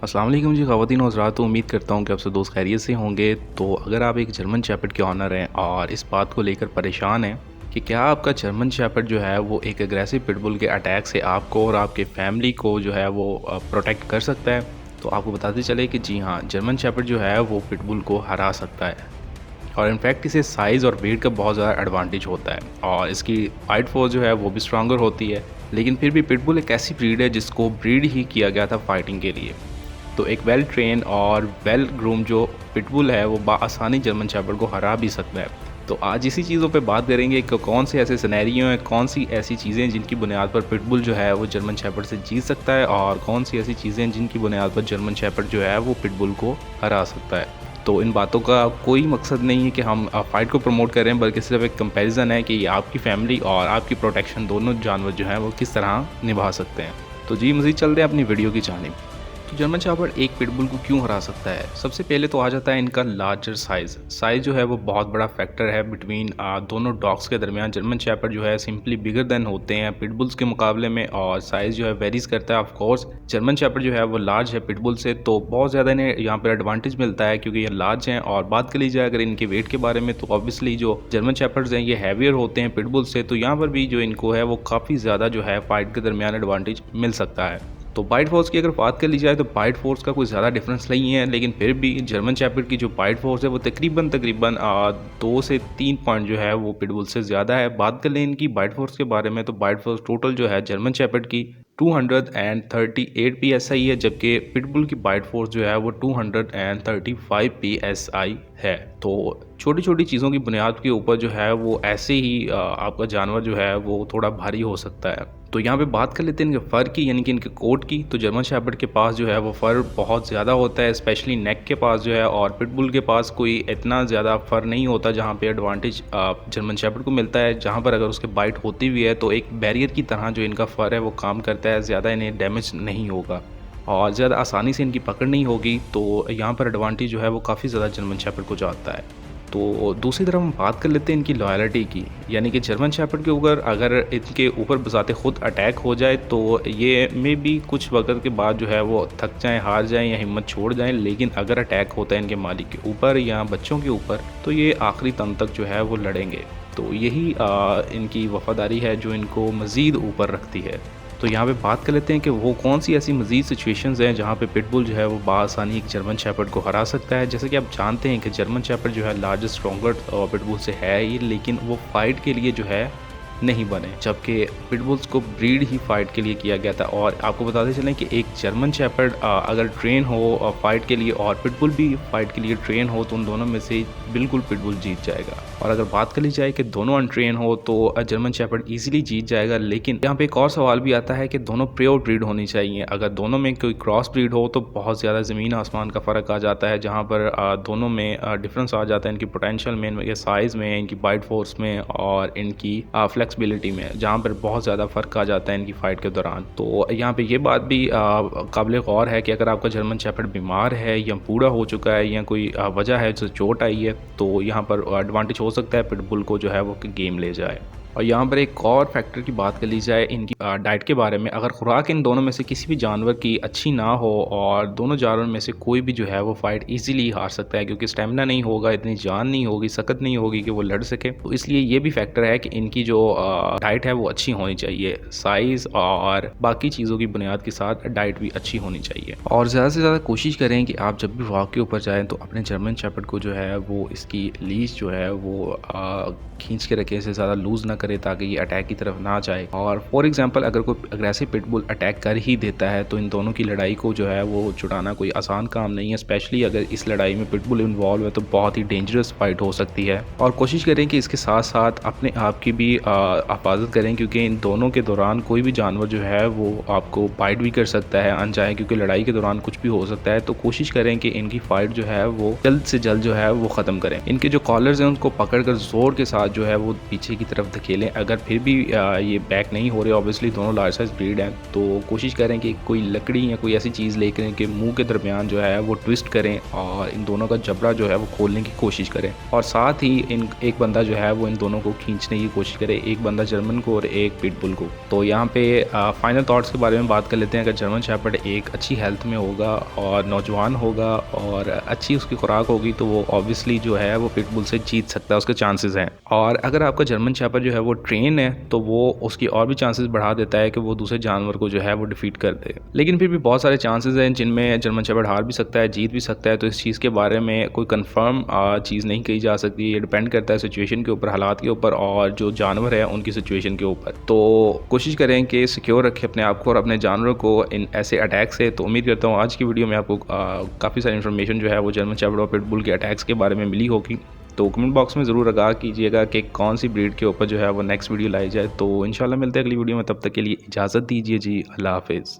अस्सलाम वालेकुम जी ख़वातीन और हज़रात। तो उम्मीद करता हूँ कि आप सब दोस्त खैरियत से होंगे। तो अगर आप एक जर्मन शेफ़र्ड के ऑनर हैं और इस बात को लेकर परेशान हैं कि क्या आपका जर्मन शेफ़र्ड जो है वो एक एग्रेसिव पिटबुल के अटैक से आपको और आपके फैमिली को जो है वो प्रोटेक्ट कर सकता है, तो आपको बताते चले कि जी हाँ, जर्मन शेफ़र्ड जो है वो पिटबुल को हरा सकता है। और इनफैक्ट इसे साइज़ और वेट का बहुत ज़्यादा एडवांटेज होता है और इसकी फाइट फोर्स जो है वो भी स्ट्रॉन्गर होती है। लेकिन फिर भी पिटबुल एक ऐसी ब्रीड है जिसको ब्रीड ही किया गया था फाइटिंग के लिए। तो एक वेल ट्रेन और वेल ग्रूम जो पिटबुल है वो आसानी जर्मन शेफर्ड को हरा भी सकता है। तो आज इसी चीज़ों पे बात करेंगे कि कौन से ऐसे सिनेरियो हैं, कौन सी ऐसी चीज़ें हैं जिनकी बुनियाद पर पिटबुल जो है वो जर्मन शेफर्ड से जीत सकता है और कौन सी ऐसी चीज़ें हैं जिनकी बुनियाद पर जर्मन शेफर्ड जो है वो पिटबुल को हरा सकता है। तो इन बातों का कोई मकसद नहीं है कि हम फ़ाइट को प्रमोट कर रहे हैं, बल्कि सिर्फ एक कंपैरिजन है कि आपकी फैमिली और आपकी प्रोटेक्शन दोनों जानवर जो हैं वो किस तरह निभा सकते हैं। तो जी मज़ीद चलते हैं अपनी वीडियो की जानिब। तो जर्मन शेफर्ड एक पिटबुल को क्यों हरा सकता है? सबसे पहले तो आ जाता है इनका लार्जर साइज़ जो है वो बहुत बड़ा फैक्टर है बिटवीन दोनों डॉग्स के दरमियान। जर्मन शेफर्ड जो है सिंपली बिगर देन होते हैं पिटबुल्स के मुकाबले में और साइज़ जो है वेरीज करता है। ऑफ कोर्स जर्मन शेफर्ड जो है वो लार्ज है पिटबुल से, तो बहुत ज़्यादा इन्हें यहाँ पर एडवांटेज मिलता है क्योंकि ये लार्ज हैं। और बात कर ली जाए अगर इनके वेट के बारे में, तो ऑब्वियसली जो जर्मन शेफर्ड्स हैं ये हैवियर होते हैं पिटबुल से, तो यहाँ पर भी जो इनको है वो काफ़ी ज़्यादा जो है फाइट के दरमियान एडवांटेज मिल सकता है। तो बाइट फोर्स की अगर बात कर ली जाए तो बाइट फोर्स का कोई ज़्यादा डिफरेंस नहीं है, लेकिन फिर भी जर्मन शेफर्ड की जो बाइट फोर्स है वो तकरीबन 2 से 3 पॉइंट जो है वो पिटबुल से ज़्यादा है। बात कर लें इनकी बाइट फोर्स के बारे में, तो बाइट फोर्स टोटल जो है जर्मन शेफर्ड की 238 PSI है, जबकि पिटबुल की बाइट फोर्स जो है वो 235 PSI है। तो छोटी छोटी चीज़ों की बुनियाद के ऊपर जो है वो ऐसे ही आपका जानवर जो है वो थोड़ा भारी हो सकता है। तो यहाँ पे बात कर लेते हैं इनके फ़र की, यानी कि इनके कोट की। तो जर्मन शेफर्ड के पास जो है वो फ़र बहुत ज़्यादा होता है, स्पेशली नेक के पास जो है, और पिटबुल के पास कोई इतना ज़्यादा फ़र नहीं होता जहाँ पे एडवांटेज जर्मन शेफर्ड को मिलता है। जहाँ पर अगर उसके बाइट होती भी है तो एक बैरियर की तरह जो इनका फ़र है वो काम करता है, ज़्यादा इन्हें डैमेज नहीं होगा और ज़्यादा आसानी से इनकी पकड़ नहीं होगी। तो यहाँ पर एडवांटेज जो है वो काफ़ी ज़्यादा जर्मन शेफर्ड को जाता है। तो दूसरी तरफ हम बात कर लेते हैं इनकी लॉयल्टी की, यानी कि जर्मन शेफर्ड के ऊपर अगर इनके ऊपर बज़ाते खुद अटैक हो जाए तो ये मे भी कुछ वक्त के बाद जो है वो थक जाएं, हार जाएं या हिम्मत छोड़ जाएं, लेकिन अगर अटैक होता है इनके मालिक के ऊपर या बच्चों के ऊपर तो ये आखिरी दम तक जो है वो लड़ेंगे। तो यही इनकी वफ़ादारी है जो इनको मज़ीद ऊपर रखती है। तो यहाँ पे बात कर लेते हैं कि वो कौन सी ऐसी मज़ीद सिचुएशंस हैं जहाँ पे पिटबुल जो है वो बासानी एक जर्मन शेफर्ड को हरा सकता है। जैसे कि आप जानते हैं कि जर्मन शेफर्ड जो है लार्जेस्ट स्ट्रॉन्गर पिटबुल से है ही, लेकिन वो फाइट के लिए जो है नहीं बने, जबकि पिटबुल्स को ब्रीड ही फाइट के लिए किया गया था। और आपको बताते चलें कि एक जर्मन शेफर्ड अगर ट्रेन हो फाइट के लिए और पिटबुल भी फाइट के लिए ट्रेन हो तो उन दोनों में से बिल्कुल पिटबुल जीत जाएगा। और अगर बात कर ली जाए कि दोनों अनट्रेन हो तो जर्मन शेफर्ड ईजिली जीत जाएगा। लेकिन यहाँ पे एक और सवाल भी आता है कि दोनों प्योर ब्रीड होनी चाहिए। अगर दोनों में कोई क्रॉस ब्रीड हो तो बहुत ज़्यादा ज़मीन आसमान का फ़र्क आ जाता है, जहाँ पर दोनों में डिफरेंस आ जाता है इनकी पोटेंशियल में, इनके साइज़ में, इनकी बाइट फोर्स में और इनकी फ्लेक्सिबिलिटी में, जहाँ पर बहुत ज़्यादा फ़र्क आ जाता है इनकी फ़ाइट के दौरान। तो यहाँ पे ये बात भी काबिल गौर है कि अगर आपका जर्मन शेफर्ड बीमार है या बूढ़ा हो चुका है या कोई वजह है जो चोट आई है, तो यहाँ पर एडवांटेज हो सकता है पिटबुल को जो है वो गेम ले जाए। और यहाँ पर एक और फैक्टर की बात कर ली जाए इनकी डाइट के बारे में, अगर खुराक इन दोनों में से किसी भी जानवर की अच्छी ना हो और दोनों जानवर में से कोई भी जो है वो फाइट इजीली हार सकता है, क्योंकि स्टेमिना नहीं होगा, इतनी जान नहीं होगी, सकत नहीं होगी कि वो लड़ सके। तो इसलिए ये भी फैक्टर है कि इनकी जो डाइट है वो अच्छी होनी चाहिए। साइज़ और बाकी चीज़ों की बुनियाद के साथ डाइट भी अच्छी होनी चाहिए। और ज़्यादा से ज़्यादा कोशिश करें कि आप जब भी वॉक के ऊपर जाएँ तो अपने जर्मन शेफर्ड को जो है वो इसकी लीज जो है वो खींच के रखें, इसे ज़्यादा लूज़ ना करे ताकि ये अटैक की तरफ ना जाए। और फॉर एग्जांपल अगर कोई अग्रेसिव पिटबुल अटैक कर ही देता है तो इन दोनों की लड़ाई को जो है वो छुड़ाना कोई आसान काम नहीं है, स्पेशली अगर इस लड़ाई में पिटबुल इन्वॉल्व है तो बहुत ही डेंजरस फाइट हो सकती है। और कोशिश करें कि इसके साथ साथ अपने आप की भी हिफाजत करें, क्योंकि इन दोनों के दौरान कोई भी जानवर जो है वो आपको बाइट भी कर सकता है अनचाहे, क्योंकि लड़ाई के दौरान कुछ भी हो सकता है। तो कोशिश करें कि इनकी फाइट जो है वो जल्द से जल्द जो है वो ख़त्म करें। इनके जो कॉलर्स हैं उनको पकड़ कर जोर के साथ जो है वो पीछे की तरफ खेलें। अगर फिर भी ये बैक नहीं हो रहे, ऑब्वियसली दोनों लार्ज साइज़ ब्रीड हैं, तो कोशिश करें कि कोई लकड़ी या कोई ऐसी चीज़ लेकर इनके मुँह के दरमियान जो है वो ट्विस्ट करें और इन दोनों का जबड़ा जो है वो खोलने की कोशिश करें। और साथ ही एक बंदा जो है वो इन दोनों को खींचने की कोशिश करे, एक बंदा जर्मन को और एक पिटबुल को। तो यहाँ पे फाइनल थॉट्स के बारे में बात कर लेते हैं। अगर जर्मन शेपर्ड एक अच्छी हेल्थ में होगा और नौजवान होगा और अच्छी उसकी खुराक होगी तो वो ऑब्वियसली जो है वो पिटबुल से जीत सकता है, उसके चांसेस हैं। और अगर आपका जर्मन शेपर्ड जो है वो ट्रेन है तो वो उसकी और भी चांसेस बढ़ा देता है कि वो दूसरे जानवर को जो है वो डिफीट कर दे। लेकिन फिर भी बहुत सारे चांसेस हैं जिनमें जर्मन शेपर्ड हार भी सकता है, जीत भी सकता है। तो इस चीज़ के बारे में कोई कंफर्म चीज़ नहीं कही जा सकती। ये डिपेंड करता है सिचुएशन के ऊपर, हालात के ऊपर और जो जानवर है उनकी सिचुएशन के ऊपर। तो कोशिश करें कि सिक्योर रखें अपने आप को और अपने जानवरों को इन ऐसे अटैक से। तो उम्मीद करता हूँ आज की वीडियो में आपको काफ़ी सारी इन्फॉर्मेशन जो है वो जर्मन शेपर्ड और पिटबुल के अटैक्स के बारे में मिली होगी। तो कमेंट बॉक्स में ज़रूर आगाह कीजिएगा कि कौन सी ब्रीड के ऊपर जो है वो नेक्स्ट वीडियो लाई जाए। तो इंशाल्लाह मिलते हैं अगली वीडियो में, तब तक के लिए इजाज़त दीजिए जी, अल्लाह हाफ़िज़।